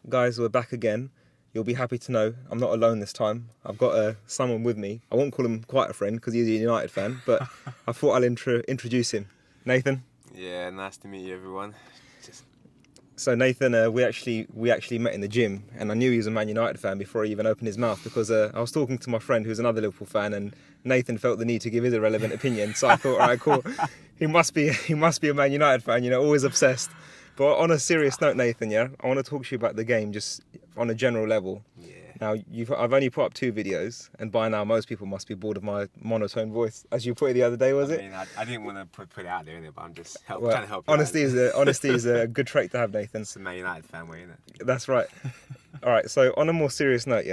Guys, we're back again. You'll be happy to know I'm not alone this time. I've got someone with me. I won't call him quite a friend because he's a United fan, but I thought I'll introduce him. Nathan. Yeah, nice to meet you, everyone. So Nathan, we actually met in the gym, and I knew he was a Man United fan before he even opened his mouth because I was talking to my friend who's another Liverpool fan, and Nathan felt the need to give his irrelevant opinion. So I thought, all right, cool. He must be a Man United fan, always obsessed. But on a serious note, Nathan, I want to talk to you about the game just on a general level. Yeah. Now, I've only put up 2 videos, and by now most people must be bored of my monotone voice, as you put it the other day, was it? I didn't want to put it out there, innit? But I'm just trying to help you honesty out. Honesty is a good trait to have, Nathan. It's a Man United fan way, innit? That's right. All right, so on a more serious note,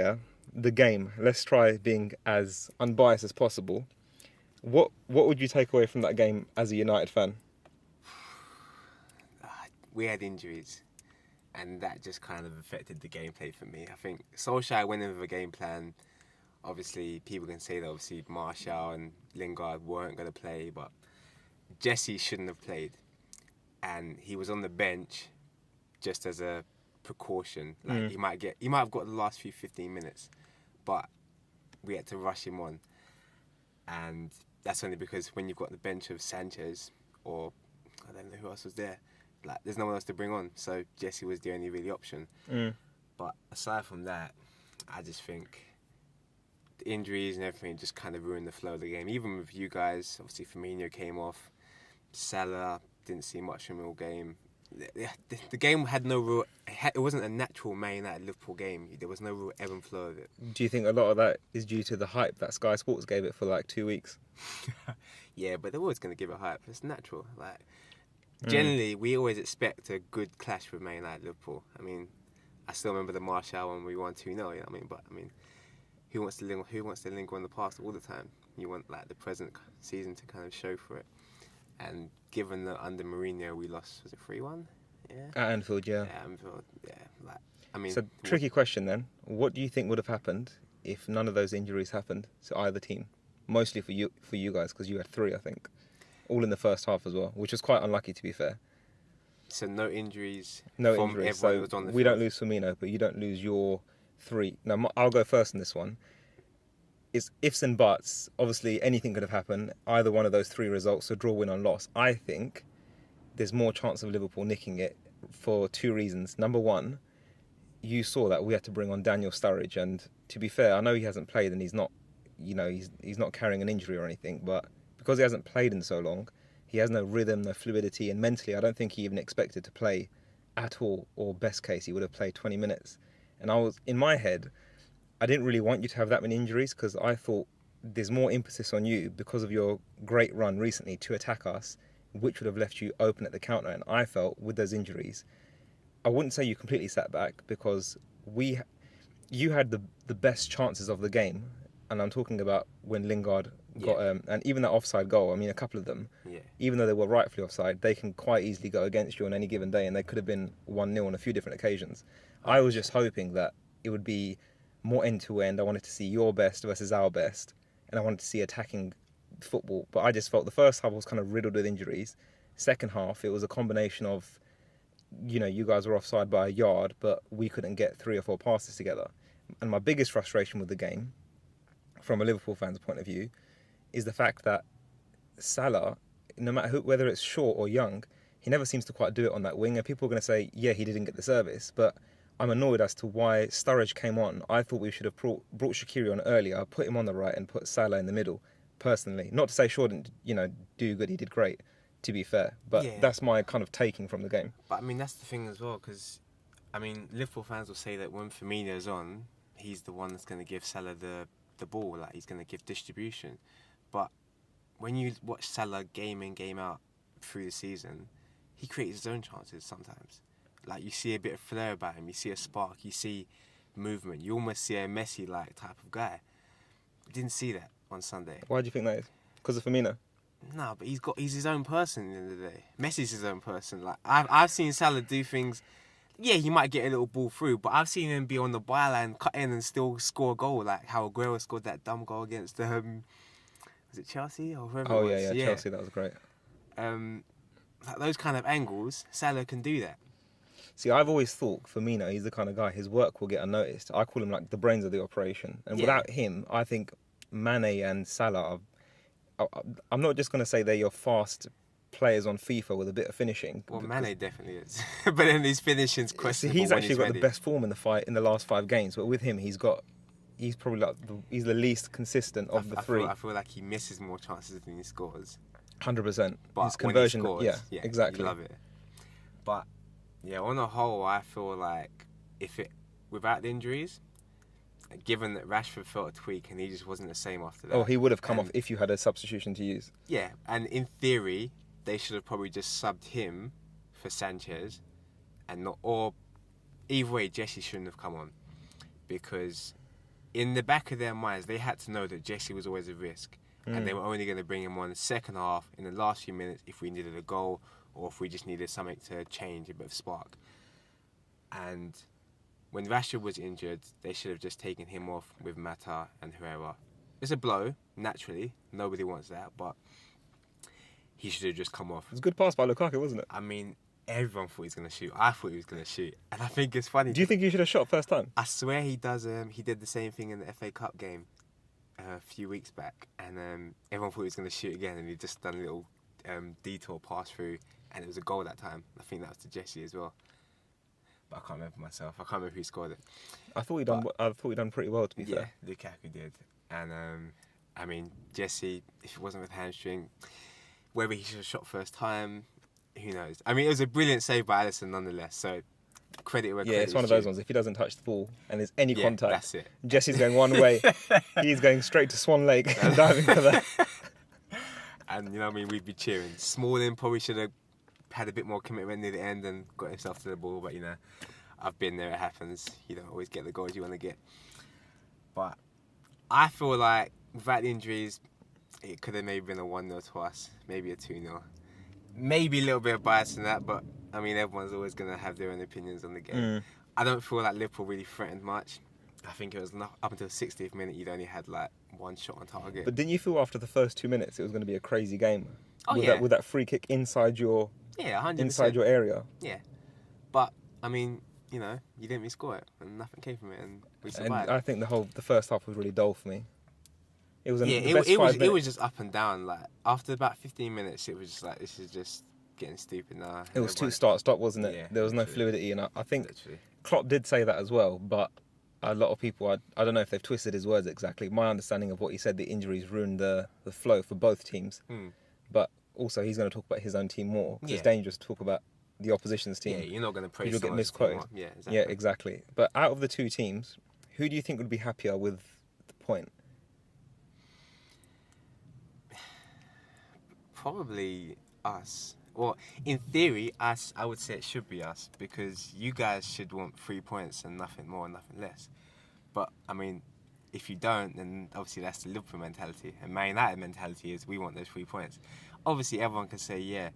the game. Let's try being as unbiased as possible. What would you take away from that game as a United fan? We had injuries, and that just kind of affected the gameplay for me. I think Solskjaer went in with a game plan. Obviously, people can say that obviously Martial and Lingard weren't going to play, but Jesse shouldn't have played. And he was on the bench just as a precaution. Like he might have got the last 15 minutes, but we had to rush him on. And that's only because when you've got the bench of Sanchez or I don't know who else was there, like there's no one else to bring on. So Jesse was the only really option. But aside from that, I just think the injuries and everything just kind of ruined the flow of the game. Even with you guys, obviously Firmino came off. Salah didn't see much from all game. The game had no real. It wasn't a natural Man United Liverpool game. There was no real ebb and flow of it. Do you think a lot of that is due to the hype that Sky Sports gave it for like 2 weeks? Yeah, but they're always going to give it hype. It's natural. Like generally, we always expect a good clash with Man United Liverpool. I mean, I still remember the Martial when we won 2-0. You know what I mean? But I mean, who wants to linger on the past all the time? You want like the present season to kind of show for it. And given that under Mourinho we lost, was it 3-1? Yeah. At Anfield, yeah. Yeah, Anfield. Yeah. Like, I mean. So tricky question then. What do you think would have happened if none of those injuries happened to either team? Mostly for you guys, because you had 3, I think, all in the first half as well, which was quite unlucky to be fair. So no injuries. No from injuries. Everyone So who was on the we field. don't lose Firmino, but you don't lose your 3. Now I'll go first in this one. It's ifs and buts. Obviously, anything could have happened. Either one of those 3 results, so draw, win, or loss. I think there's more chance of Liverpool nicking it for 2 reasons. Number one, you saw that we had to bring on Daniel Sturridge, and to be fair, I know he hasn't played and he's not, he's not carrying an injury or anything, but because he hasn't played in so long, he has no rhythm, no fluidity, and mentally, I don't think he even expected to play at all. Or best case, he would have played 20 minutes. And I was in my head, I didn't really want you to have that many injuries because I thought there's more emphasis on you because of your great run recently to attack us, which would have left you open at the counter. And I felt with those injuries, I wouldn't say you completely sat back because you had the best chances of the game. And I'm talking about when Lingard got, and even that offside goal, I mean, a couple of them, even though they were rightfully offside, they can quite easily go against you on any given day and they could have been 1-0 on a few different occasions. I was just hoping that it would be more end-to-end. I wanted to see your best versus our best, and I wanted to see attacking football. But I just felt the first half was kind of riddled with injuries. Second half, it was a combination of, you guys were offside by a yard, but we couldn't get 3 or 4 passes together. And my biggest frustration with the game, from a Liverpool fan's point of view, is the fact that Salah, no matter whether it's short or young, he never seems to quite do it on that wing. And people are going to say, yeah, he didn't get the service, but I'm annoyed as to why Sturridge came on. I thought we should have brought Shaqiri on earlier, put him on the right and put Salah in the middle, personally. Not to say Shaw didn't, do good, he did great, to be fair. But that's my kind of taking from the game. But I mean, that's the thing as well, because, I mean, Liverpool fans will say that when Firmino's on, he's the one that's going to give Salah the ball, like he's going to give distribution. But when you watch Salah game in, game out through the season, he creates his own chances sometimes. Like, you see a bit of flair about him, you see a spark, you see movement. You almost see a Messi-like type of guy. Didn't see that on Sunday. Why do you think that is? Because of Firmino? No, but he's his own person at the end of the day. Messi's his own person. Like, I've seen Salah do things. Yeah, he might get a little ball through, but I've seen him be on the byline, cut in and still score a goal, like how Aguero scored that dumb goal against was it Chelsea or whoever it was? Yeah, Chelsea, that was great. Like those kind of angles, Salah can do that. See, I've always thought Firmino, he's the kind of guy, his work will get unnoticed. I call him like the brains of the operation. And Yeah. without him, I think Mane and Salah I'm not just going to say they're your fast players on FIFA with a bit of finishing. Well, Mane definitely is. But then his finishing's See, questionable. he's when actually got ready. the best form in the last 5 games. But with him, he's probably like he's the least consistent of the three. I feel like he misses more chances than he scores. 100%. But His conversion, when he scores, yeah, exactly. You love it. But yeah, on the whole, I feel like without the injuries, given that Rashford felt a tweak and he just wasn't the same after that. Oh, he would have come off if you had a substitution to use. Yeah, and in theory, they should have probably just subbed him for Sanchez, or either way, Jesse shouldn't have come on, because in the back of their minds, they had to know that Jesse was always a risk, and they were only going to bring him on the second half in the last few minutes if we needed a goal or if we just needed something to change, a bit of spark. And when Rashford was injured, they should have just taken him off with Mata and Herrera. It's a blow, naturally. Nobody wants that, but he should have just come off. It was a good pass by Lukaku, wasn't it? I mean, everyone thought he was going to shoot. I thought he was going to shoot. And I think it's funny. Do you think he should have shot first time? I swear he does. He did the same thing in the FA Cup game a few weeks back. And everyone thought he was going to shoot again. And he just done a little detour pass through. And it was a goal that time. I think that was to Jesse as well. But I can't remember myself. I can't remember who scored it. I thought he done pretty well, to be fair. Yeah, Lukaku did. And I mean, Jesse, if it wasn't with hamstring, whether he should have shot first time, who knows? I mean, it was a brilliant save by Alisson nonetheless. So credit where credit it's one of those ones. If he doesn't touch the ball and there's any contact, that's it. Jesse's going one way. He's going straight to Swan Lake and diving for that. And you know what I mean? We'd be cheering. Smalling probably should have had a bit more commitment near the end and got himself to the ball. But you know, I've been there. It happens. You don't always get the goals you want to get. But I feel like without the injuries, it could have maybe been a 1-0 to us, maybe a 2-0. Maybe a little bit of bias in that, but I mean, everyone's always going to have their own opinions on the game. I don't feel like Liverpool really threatened much. I think it was up until the 60th minute, you'd only had like one shot on target. But didn't you feel after the first 2 minutes it was going to be a crazy game? Oh, with that free kick inside your 100%. inside your area. Yeah. But, I mean, you know, you didn't really score it and nothing came from it and we survived. And I think the first half was really dull for me. It was it was just up and down. Like after about 15 minutes, it was just like this is just getting stupid now. It was too start-stop, wasn't it? Yeah, there was no literally. fluidity, and I think Literally. Klopp did say that as well. But a lot of people, I don't know if they've twisted his words exactly. My understanding of what he said, the injuries ruined the flow for both teams. But also, he's going to talk about his own team more. 'Cause it's dangerous to talk about the opposition's team. Yeah, you're not going to praise. You'll get misquoted. Yeah, exactly. Yeah, exactly. But out of the two teams, who do you think would be happier with the point? Probably us. Well, in theory, us. I would say it should be us because you guys should want 3 points and nothing more, and nothing less. But I mean, if you don't, then obviously that's the Liverpool mentality, and Man United mentality is we want those 3 points. Obviously, everyone can say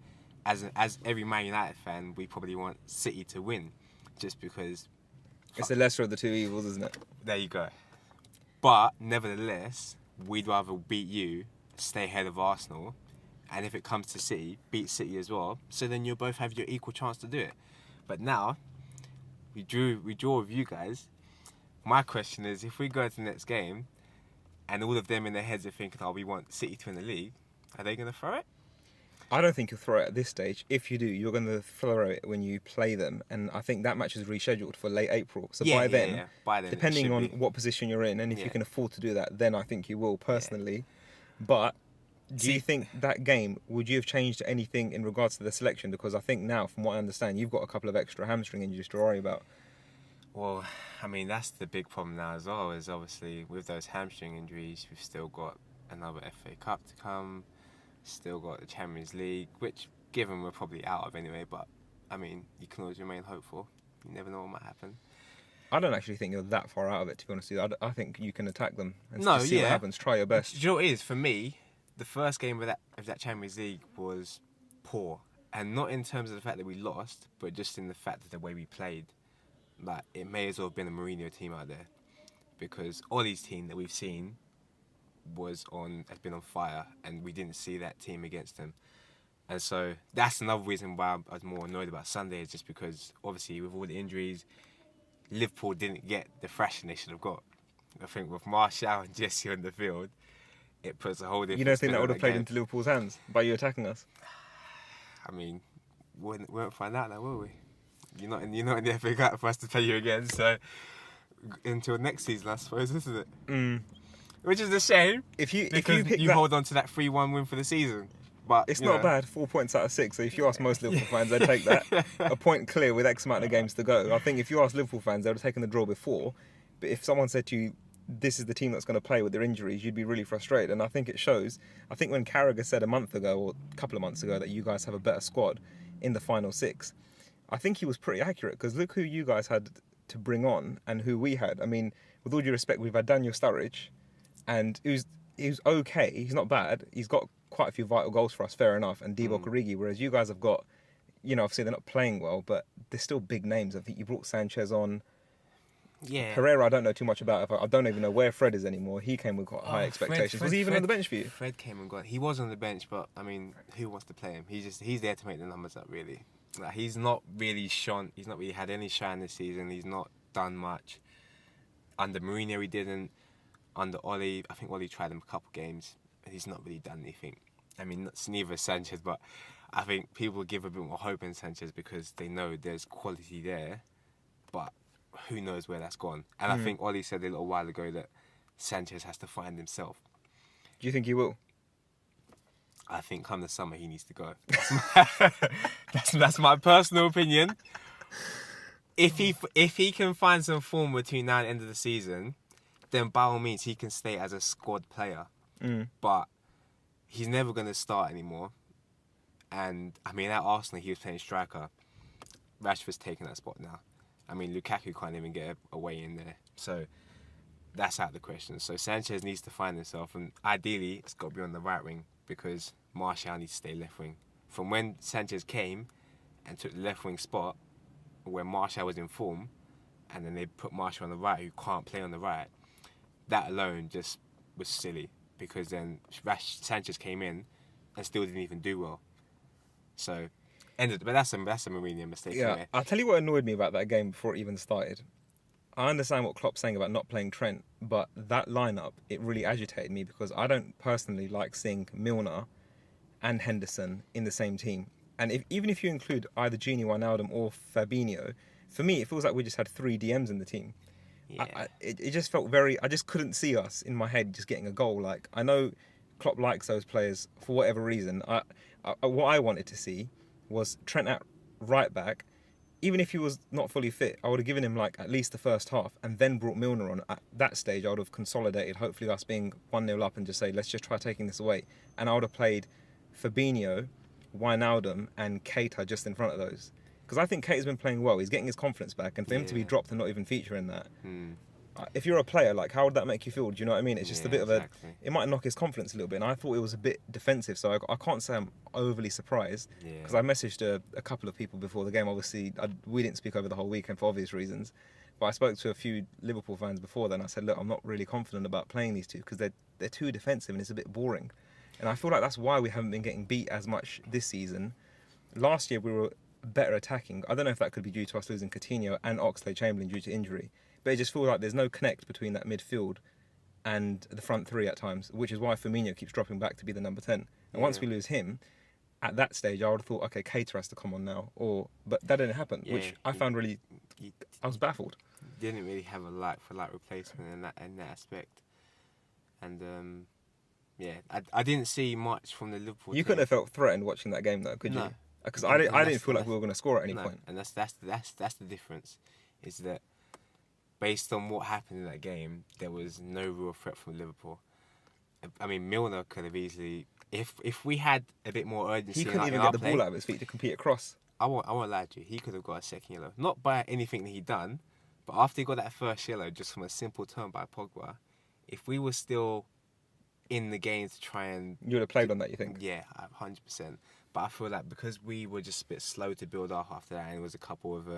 as every Man United fan, we probably want City to win, just because. It's the lesser of the two evils, isn't it? There you go. But nevertheless, we'd rather beat you, stay ahead of Arsenal. And if it comes to City, beat City as well. So then you'll both have your equal chance to do it. But now, we draw with you guys. My question is, if we go to the next game, and all of them in their heads are thinking, oh, we want City to win the league, are they going to throw it? I don't think you'll throw it at this stage. If you do, you're going to throw it when you play them. And I think that match is rescheduled for late April. So by then, depending on what position you're in, and if you can afford to do that, then I think you will, personally. But do you think that game, would you have changed anything in regards to the selection? Because I think now, from what I understand, you've got a couple of extra hamstring injuries to worry about. Well, I mean, that's the big problem now as well, is obviously with those hamstring injuries, we've still got another FA Cup to come, still got the Champions League, which, given we're probably out of anyway, but, I mean, you can always remain hopeful. You never know what might happen. I don't actually think you're that far out of it, to be honest with you. I think you can attack them and see what happens. Try your best. Do you know what it is? For me, the first game of that Champions League was poor, and not in terms of the fact that we lost, but just in the fact that the way we played. Like, it may as well have been a Mourinho team out there, because Ollie's team that we've seen has been on fire, and we didn't see that team against him. And so that's another reason why I was more annoyed about Sunday, is just because obviously with all the injuries, Liverpool didn't get the thrashing they should have got. I think with Martial and Jesse on the field, it puts a whole You different don't think spin that on would have that played game. into Liverpool's hands by you attacking us? I mean, we won't find out now, will we? You're not in the FA Cup for us to play you again, so until next season, I suppose, isn't it? Mm. Which is a shame, If you because pick you that, hold on to that 3-1 win for the season. But it's you not know, bad. 4 points out of 6. So if you ask most Liverpool fans, they'd take that. A point clear with X amount of games to go. I think if you ask Liverpool fans, they would have taken the draw before. But if someone said to you, this is the team that's going to play with their injuries, you'd be really frustrated. And I think it shows. I think when Carragher said a month ago or a couple of months ago that you guys have a better squad in the final 6, I think he was pretty accurate, because look who you guys had to bring on and who we had. I mean, with all due respect, we've had Daniel Sturridge, and he was okay. He's not bad. He's got quite a few vital goals for us, fair enough, and Divock Origi, whereas you guys have got, obviously they're not playing well, but they're still big names. I think you brought Sanchez on. yeah. Pereira, I don't know too much about. I don't even know where Fred is anymore. He came with quite high expectations. Was he even on the bench for you? Fred came and got. He was on the bench, but I mean, who wants to play him? He's there to make the numbers up, really. Like, he's not really shone. He's not really had any shine this season. He's not done much. Under Mourinho, he didn't. Under Oli, I think Oli tried him a couple games. He's not really done anything. I mean, neither Sanchez, but I think people give a bit more hope in Sanchez because they know there's quality there, but who knows where that's gone. And I think Oli said a little while ago that Sanchez has to find himself. Do you think he will? I think come the summer he needs to go. That's my personal opinion. If he can find some form between now and the end of the season, then by all means he can stay as a squad player. But he's never going to start anymore. And I mean, at Arsenal he was playing striker. Rashford's taking that spot now. I mean, Lukaku can't even get away in there. So that's out of the question. So Sanchez needs to find himself, and ideally it's got to be on the right wing, because Martial needs to stay left wing. From when Sanchez came and took the left wing spot where Martial was in form, and then they put Martial on the right, who can't play on the right, that alone just was silly, because then Sanchez came in and still didn't even do well. So, but that's a Mourinho mistake. Yeah, Anyway. I'll tell you what annoyed me about that game before it even started. I understand what Klopp's saying about not playing Trent, but that lineup, it really agitated me, because I don't personally like seeing Milner and Henderson in the same team. And even if you include either Gini Wijnaldum or Fabinho, for me it feels like we just had 3 DMs in the team. Yeah. It just felt I just couldn't see us in my head just getting a goal. Like, I know Klopp likes those players for whatever reason. What I wanted to see was Trent at right back. Even if he was not fully fit, I would have given him like at least the first half and then brought Milner on. At that stage, I would have consolidated, hopefully us being 1-0 up, and just say, let's just try taking this away. And I would have played Fabinho, Wijnaldum and Keita just in front of those. Because I think Keita's been playing well. He's getting his confidence back. And for him to be dropped and not even feature in that, if you're a player, like, how would that make you feel? Do you know what I mean? It's just a bit of it might knock his confidence a little bit. And I thought it was a bit defensive, so I can't say I'm overly surprised. Because I messaged a couple of people before the game. Obviously, we didn't speak over the whole weekend for obvious reasons. But I spoke to a few Liverpool fans before then. I said, look, I'm not really confident about playing these two, because they're too defensive and it's a bit boring. And I feel like that's why we haven't been getting beat as much this season. Last year we were better attacking. I don't know if that could be due to us losing Coutinho and Oxlade-Chamberlain due to injury. But it just feels like there's no connect between that midfield and the front 3 at times, which is why Firmino keeps dropping back to be the number 10. And once we lose him, at that stage I would have thought, okay, Keita has to come on now. But that didn't happen, which I found really... I was baffled. Didn't really have a like-for-like replacement in that aspect. And... I didn't see much from the Liverpool. You couldn't have felt threatened watching that game, though, could you? Because I didn't feel like we were going to score at any point. And that's the difference, is that based on what happened in that game, there was no real threat from Liverpool. I mean, Milner could have easily, if we had a bit more urgency. He couldn't even get the ball out of his feet to compete across. I won't lie to you. He could have got a second yellow, not by anything that he'd done, but after he got that first yellow, just from a simple turn by Pogba. If we were still in the game to try and... You would have played on that, you think? Yeah, 100%. But I feel like because we were just a bit slow to build up after that, and it was a couple of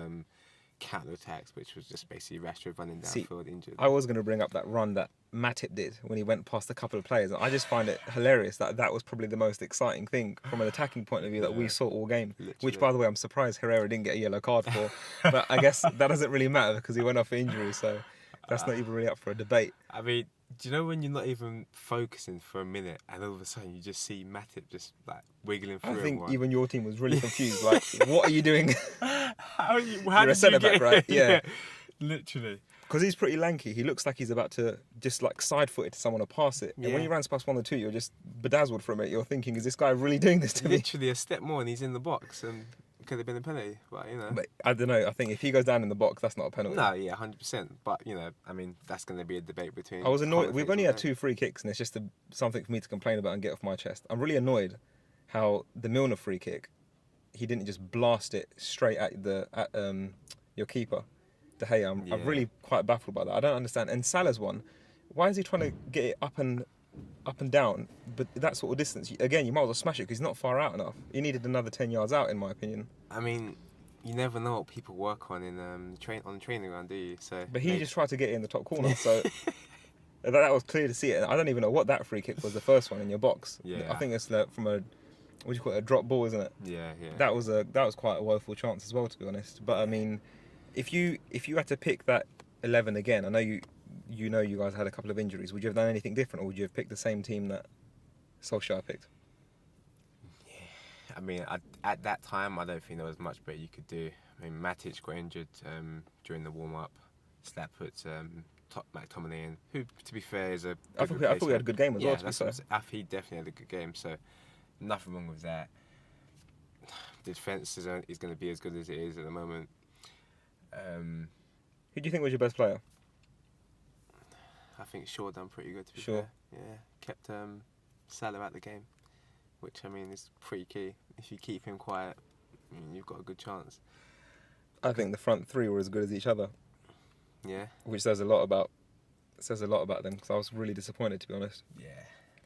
counter attacks, which was just basically Rashford running See, downfield injured. I was going to bring up that run that Matip did when he went past a couple of players. And I just find it hilarious that that was probably the most exciting thing from an attacking point of view that we Yeah. saw all game. Which, Literally. by the way, I'm surprised Herrera didn't get a yellow card for. But I guess that doesn't really matter because he went off for injury. So that's not even really up for a debate. I mean, do you know when you're not even focusing for a minute and all of a sudden you just see Matip just like wiggling through I think everyone? even your team was really confused. Like, what are you doing? How You're a did centre you back, get right? Yeah. Literally. Because he's pretty lanky. He looks like he's about to just like side foot it to someone to pass it. And when Yeah. he runs past one or two, you're just bedazzled from it. You're thinking, is this guy really doing this to me? Literally a step more and he's in the box and it could have been a penalty, but you know. But I don't know. I think if he goes down in the box, that's not a penalty. No, yeah, 100%. But you know, I mean, that's going to be a debate between. I was annoyed. We've only had commentators, 2 free kicks, and it's just something for me to complain about and get off my chest. I'm really annoyed how the Milner free kick, he didn't just blast it straight at your keeper, De Gea. I'm Yeah. really quite baffled by that. I don't understand. And Salah's one, why is he trying to get it up and down? But that sort of distance, again, you might as well smash it because he's not far out enough. He needed another 10 yards out, in my opinion. I mean, you never know what people work on in on the training ground, do you? So. But he maybe- just tried to get it in the top corner, so that was clear to see it. And I don't even know what that free kick was, the first one in your box. Yeah. I think it's from a, what do you call it, a drop ball, isn't it? Yeah, yeah. That was quite a woeful chance as well, to be honest. But I mean, if you had to pick that 11 again, I know you guys had a couple of injuries. Would you have done anything different, or would you have picked the same team that Solskjaer picked? I mean, at that time, I don't think there was much better you could do. I mean, Matic got injured during the warm-up. Slap puts McTominay in, who, to be fair, is a good I thought we had a good game as yeah, well, to be that's fair. what I think he definitely had a good game, so nothing wrong with that. Defence is going to be as good as it is at the moment. Who do you think was your best player? I think Shaw done pretty good, to be Shaw. fair. Yeah, kept Salah out the game, which, I mean, is pretty key. If you keep him quiet, I mean, you've got a good chance. I think the front three were as good as each other, Yeah. which says a lot about them, because I was really disappointed, to be honest. Yeah.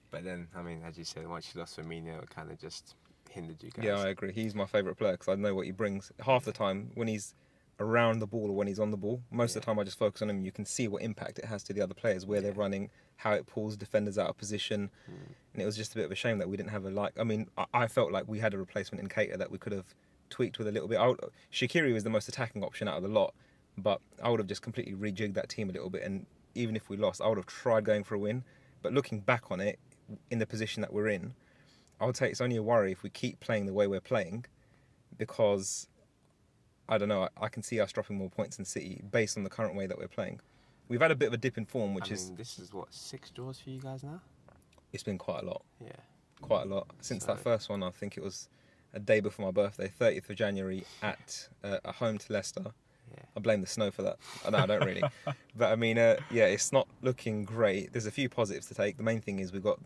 But then, I mean, as you said, once you lost Firmino, it kind of just hindered you guys. Yeah, I agree. He's my favourite player because I know what he brings. Half the time, when he's around the ball or when he's on the ball, most of the time I just focus on him. You can see what impact it has to the other players, where they're running, how it pulls defenders out of position. And it was just a bit of a shame that we didn't have I felt like we had a replacement in Keita that we could have tweaked with a little bit. Shaqiri was the most attacking option out of the lot, but I would have just completely rejigged that team a little bit. And even if we lost, I would have tried going for a win. But looking back on it, in the position that we're in, I would say it's only a worry if we keep playing the way we're playing, because I don't know, I can see us dropping more points than City based on the current way that we're playing. We've had a bit of a dip in form, which is... this is, 6 draws for you guys now? It's been quite a lot. Yeah. Quite a lot. Since that So- first one, I think it was a day before my birthday, 30th of January, at home to Leicester. Yeah. I blame the snow for that. No, I don't really. But I mean, it's not looking great. There's a few positives to take. The main thing is we've got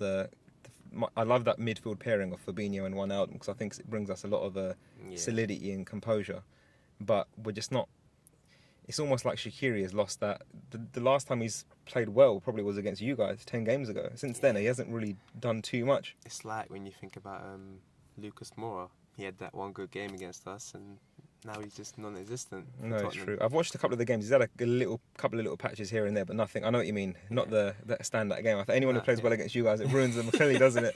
I love that midfield pairing of Fabinho and Wijnaldum, because I think it brings us a lot of Yeah. solidity and composure. But we're just not... It's almost like Shaqiri has lost that. The last time he's played well probably was against you guys 10 games ago. Since then, he hasn't really done too much. It's like when you think about Lucas Moura. He had that one good game against us, and now he's just non-existent. for No, it's Tottenham. true. I've watched a couple of the games. He's had a couple of little patches here and there, but nothing. I know what you mean. Not that standout game. I think anyone who plays well against you guys, it ruins them clearly, doesn't it?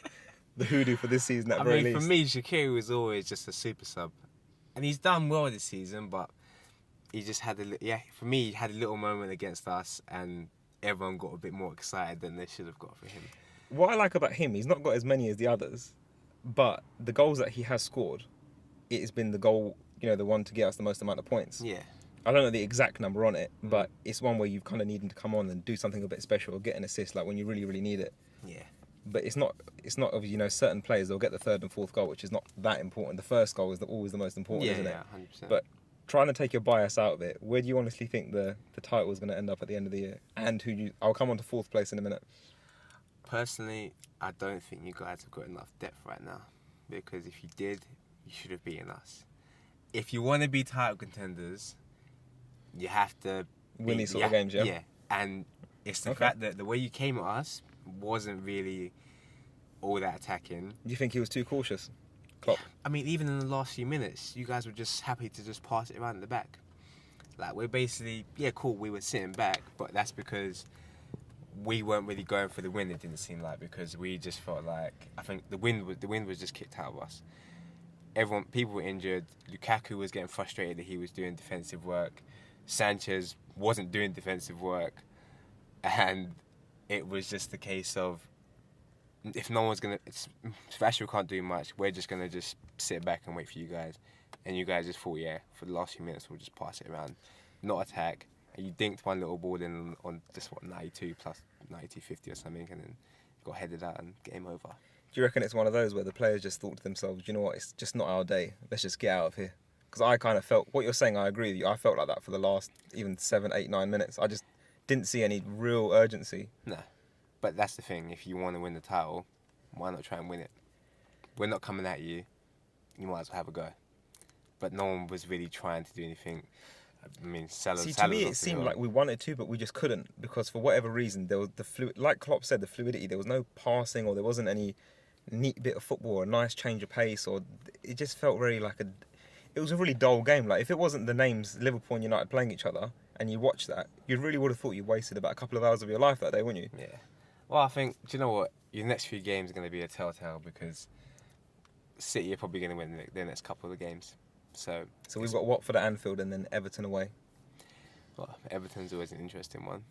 The hoodoo for this season at I very mean, least. for me, Shaqiri was always just a super sub, and he's done well this season. But he just had for me, he had a little moment against us, and everyone got a bit more excited than they should have got for him. What I like about him, he's not got as many as the others, but the goals that he has scored, it has been the goal, the one to get us the most amount of points. Yeah. I don't know the exact number on it, but it's one where you kind of need him to come on and do something a bit special, or get an assist, like when you really, really need it. Yeah. But it's not of certain players, they'll get the third and fourth goal, which is not that important. The first goal is always the most important, isn't it? Yeah, 100%. But trying to take your bias out of it, where do you honestly think the title is going to end up at the end of the year? And I'll come on to fourth place in a minute. Personally, I don't think you guys have got enough depth right now, because if you did, you should have beaten us. If you want to be title contenders, you have to Win these sort of games, yeah? Yeah, and it's the Okay. fact that the way you came at us wasn't really all that attacking. Do you think he was too cautious, Klopp? I mean, even in the last few minutes, you guys were just happy to just pass it around at the back. Like, we're basically, yeah, cool, we were sitting back, but that's because we weren't really going for the win, it didn't seem like, because we just felt like, I think the wind was just kicked out of us. People were injured. Lukaku was getting frustrated that he was doing defensive work. Sanchez wasn't doing defensive work. And it was just the case of, if no one's going to, if Rashford can't do much, we're just going to just sit back and wait for you guys. And you guys just thought, yeah, for the last few minutes, we'll just pass it around, not attack. And you dinked one little ball in on just, 92 plus 92.50 or something, and then got headed out and game over. Do you reckon it's one of those where the players just thought to themselves, you know what, it's just not our day, let's just get out of here? Because I kind of felt, what you're saying, I agree with you, I felt like that for the last even 7, 8, 9 minutes. I just didn't see any real urgency. No, but that's the thing, if you want to win the title, why not try and win it? We're not coming at you, you might as well have a go. But no one was really trying to do anything. I mean, to me it seemed like we wanted to, but we just couldn't, because for whatever reason, there was like Klopp said, the fluidity, there was no passing, or there wasn't any neat bit of football, or a nice change of pace, or it just felt very like it was a really dull game. Like, if it wasn't the names Liverpool and United playing each other, and you watched that, you really would have thought you wasted about a couple of hours of your life that day, wouldn't you? Yeah. Well, I think, do you know what? Your next few games are going to be a telltale, because City are probably going to win their next couple of games. So we've got Watford at Anfield and then Everton away. Well, Everton's always an interesting one.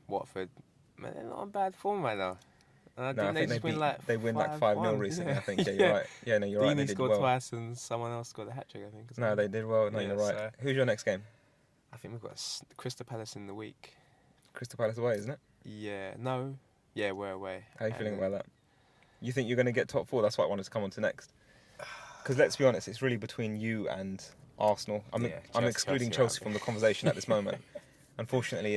Watford, man, they're not in bad form right now. I think they win like 5-0 5-1. recently, I think. Yeah, you're right. Yeah, no, you're right. They Deeney did scored well twice and someone else scored a hat-trick, I think. No, they did well. No, Yeah, you're right. so Who's your next game? I think we've got Crystal Palace in the week. Crystal Palace away, isn't it? Yeah, no. Yeah, we're away. How are you feeling about that? You think you're going to get top 4? That's what I wanted to come on to next. Because let's be honest, it's really between you and Arsenal. I'm excluding Chelsea from the conversation at this moment. Unfortunately,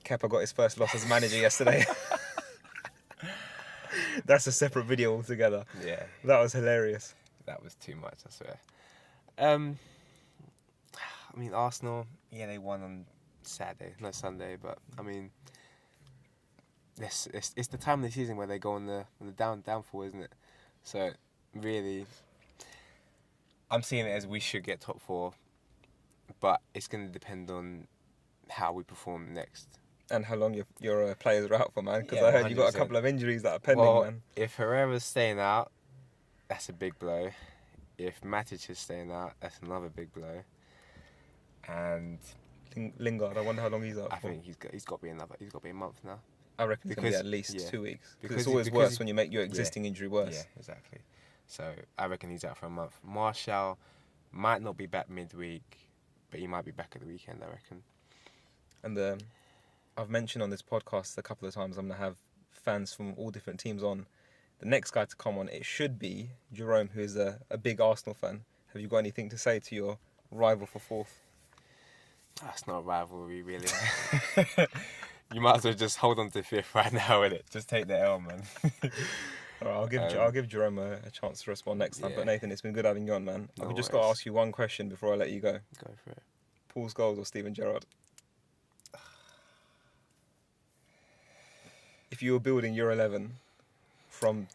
Kepa got his first loss as manager yesterday. That's a separate video altogether. Yeah. That was hilarious. That was too much, I swear. I mean, Arsenal, yeah, they won on Sunday, but I mean, it's the time of the season where they go on the downfall, isn't it? So, really, I'm seeing it as we should get top 4, but it's going to depend on how we perform next. And how long your players are out for, man. Because Yeah, I heard you got 100%. a couple of injuries that are pending, man. If Herrera's staying out, that's a big blow. If Matic is staying out, that's another big blow. And Lingard, I wonder how long he's out I for. think he's got to be a month now. I reckon it's going to be at least 2 weeks. Because it's always worse when you make your existing injury worse. Yeah, exactly. So I reckon he's out for a month. Martial might not be back midweek, but he might be back at the weekend, I reckon. And I've mentioned on this podcast a couple of times I'm going to have fans from all different teams on. The next guy to come on, it should be Jerome, who is a big Arsenal fan. Have you got anything to say to your rival for 4th? That's not a rivalry, really. You might as well just hold on to 5th right now, innit? Just take the L, man. All right, I'll give Jerome a chance to respond next time. Yeah. But Nathan, it's been good having you on, man. No I've just got to ask you one question before I let you go. Go for it. Paul's goals or Steven Gerrard? If you were building your 11 from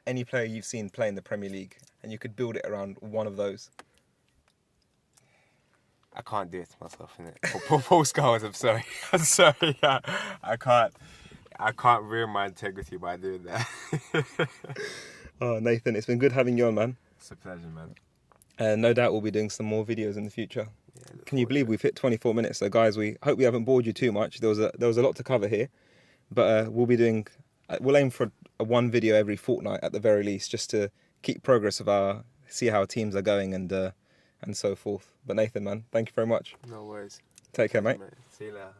any player you've seen play in the Premier League, and you could build it around one of those. I can't do it to myself, innit? Paul Scholes, I'm sorry. I'm sorry. I can't ruin my integrity by doing that. Oh, Nathan, it's been good having you on, man. It's a pleasure, man. No doubt we'll be doing some more videos in the future. Yeah, Can you believe we've hit 24 minutes? So, guys, we hope we haven't bored you too much. There was a lot to cover here, but we'll aim for one video every fortnight at the very least, just to keep progress of see how our teams are going and so forth. But Nathan, man, thank you very much. No worries. Take care, mate. See you later.